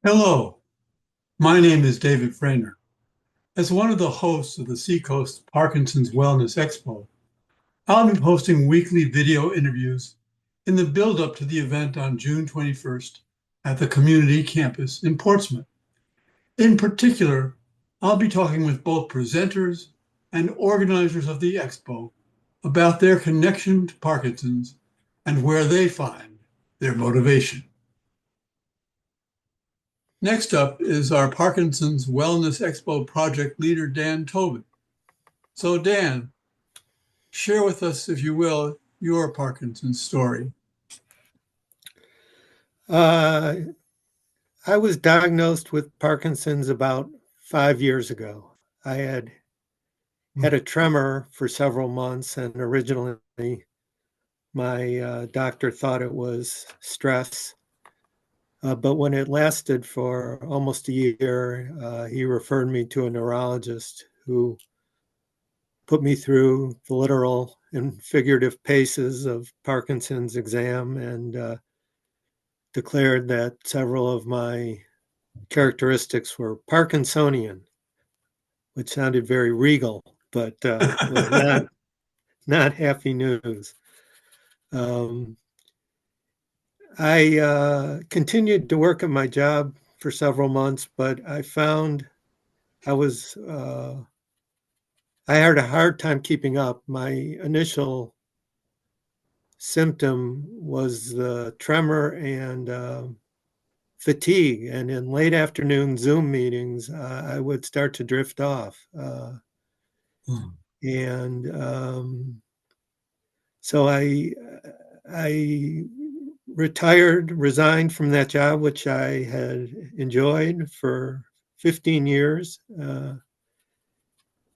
Hello, my name is David Frainer. As one of the hosts of the Seacoast Parkinson's Wellness Expo, I'll be posting weekly video interviews in the build-up to the event on June 21st at the community campus in Portsmouth. In particular, I'll be talking with both presenters and organizers of the expo about their connection to Parkinson's and where they find their motivation. Next up is our Parkinson's Wellness Expo project leader, Dan Tobin. So, Dan, share with us, if you will, your Parkinson's story. I was diagnosed with Parkinson's about 5 years ago. I had a tremor for several months, and originally my doctor thought it was stress. But when it lasted for almost a year, he referred me to a neurologist who put me through the literal and figurative paces of Parkinson's exam and declared that several of my characteristics were Parkinsonian, which sounded very regal, but was not happy news. I continued to work at my job for several months, but I found I was I had a hard time keeping up. My initial symptom was the tremor and fatigue, and in late afternoon Zoom meetings, I would start to drift off. And so I resigned from that job, which I had enjoyed for 15 years,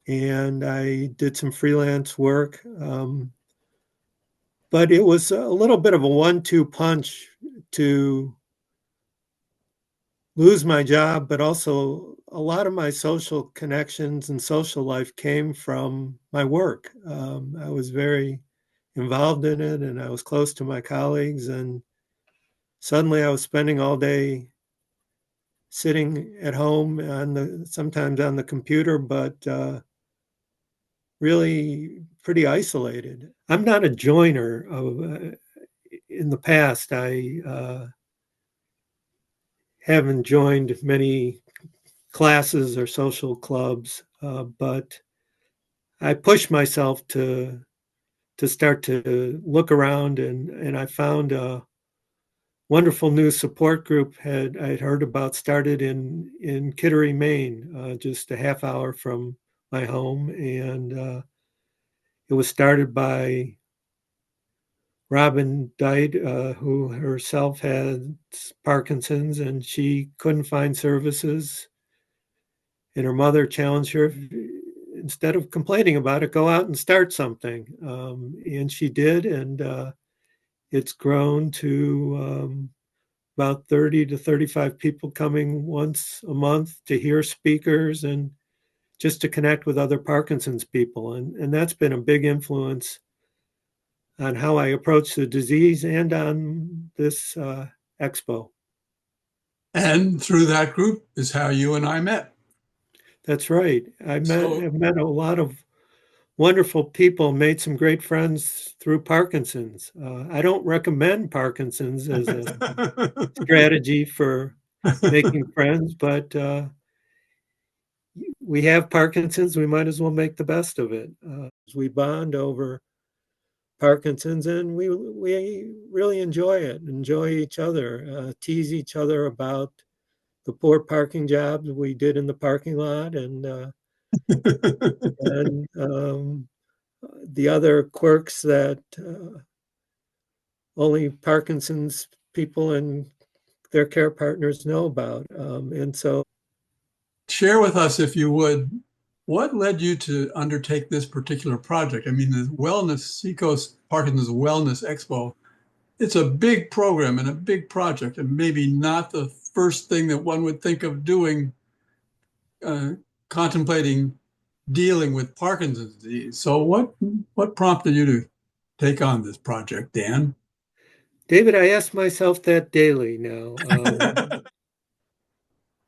and I did some freelance work. But it was a little bit of a 1-2 punch to lose my job, but also a lot of my social connections and social life came from my work. I was very involved in it, and I was close to my colleagues, and suddenly I was spending all day sitting at home sometimes on the computer, but really pretty isolated. I'm not a joiner. In the past, I haven't joined many classes or social clubs, but I pushed myself to start to look around, and I found a wonderful new support group I'd heard about, started in Kittery, Maine, just a half hour from my home, and it was started by Robin Dite, who herself had Parkinson's, and she couldn't find services. And her mother challenged her, instead of complaining about it, go out and start something. And she did, and it's grown to about 30 to 35 people coming once a month to hear speakers and just to connect with other Parkinson's people. And that's been a big influence on how I approach the disease and on this expo. And through that group is how you and I met. That's right. I've So, met a lot of wonderful people, made some great friends through Parkinson's. I don't recommend Parkinson's as a strategy for making friends, but we have Parkinson's, we might as well make the best of it. We bond over Parkinson's, and we really enjoy it, enjoy each other, tease each other about the poor parking jobs we did in the parking lot, and the other quirks that only Parkinson's people and their care partners know about. And so share with us, if you would, what led you to undertake this particular project? I mean, the Seacoast Parkinson's Wellness Expo, it's a big program and a big project, and maybe not the first thing that one would think of doing, uh, contemplating dealing with Parkinson's disease. So, what prompted you to take on this project, Dan? David, I ask myself that daily now.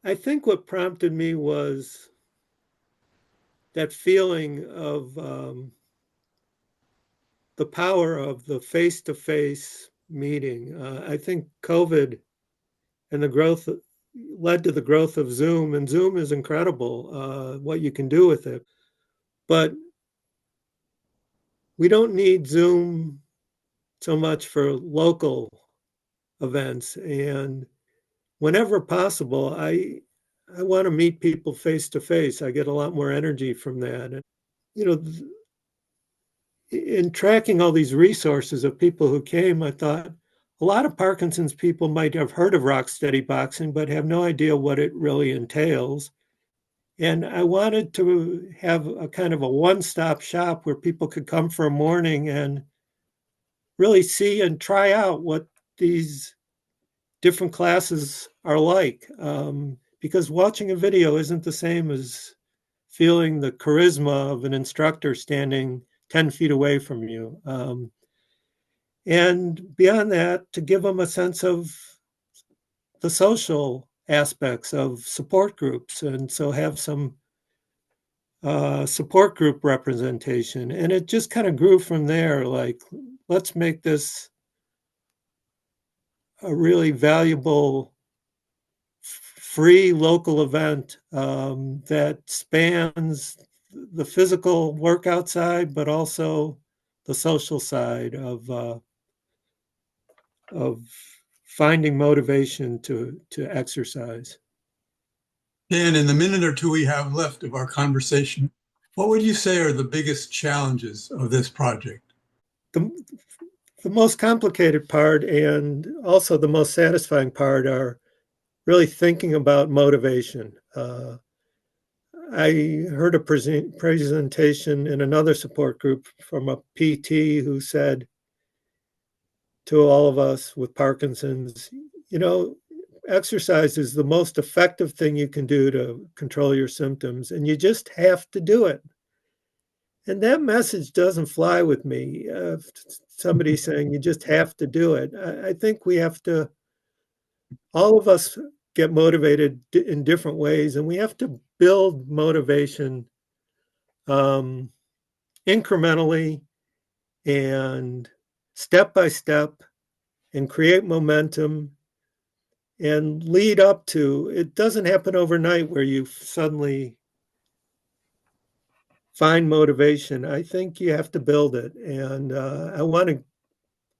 I think what prompted me was that feeling of the power of the face-to-face meeting. I think COVID and the growth led to the growth of Zoom, and Zoom is incredible, what you can do with it. But we don't need Zoom so much for local events. And whenever possible, I want to meet people face to face. I get a lot more energy from that. And, you know, in tracking all these resources of people who came, I thought a lot of Parkinson's people might have heard of rock steady boxing, but have no idea what it really entails. And I wanted to have a kind of a one-stop shop where people could come for a morning and really see and try out what these different classes are like. Because watching a video isn't the same as feeling the charisma of an instructor standing 10 feet away from you. And beyond that, to give them a sense of the social aspects of support groups. And so have some support group representation. And it just kind of grew from there. Like, let's make this a really valuable, free local event that spans the physical workout side, but also the social side of finding motivation to exercise. Dan, in the minute or two we have left of our conversation, what would you say are the biggest challenges of this project? The, the most complicated part and also the most satisfying part are really thinking about motivation. I heard a presentation in another support group from a PT who said to all of us with Parkinson's, you know, exercise is the most effective thing you can do to control your symptoms, and you just have to do it. And that message doesn't fly with me. Somebody saying you just have to do it. I think we have to, all of us get motivated in different ways, and we have to build motivation um, incrementally and step by step and create momentum and lead up to it. Doesn't happen overnight where you suddenly find motivation. I think you have to build it. And I want to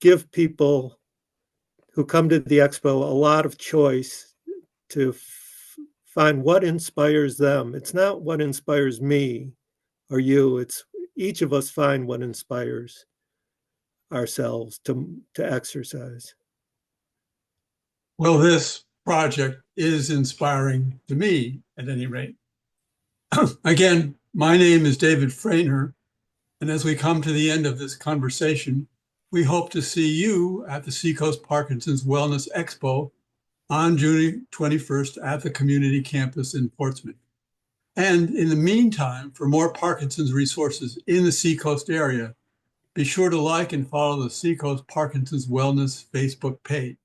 give people who come to the expo a lot of choice to find what inspires them. It's not what inspires me or you, it's each of us find what inspires ourselves to exercise. Well, this project is inspiring to me at any rate. Again, my name is David Frainer, and as we come to the end of this conversation, we hope to see you at the Seacoast Parkinson's Wellness Expo on June 21st at the community campus in Portsmouth. And in the meantime, for more Parkinson's resources in the Seacoast area, be sure to like and follow the Seacoast Parkinson's Wellness Facebook page.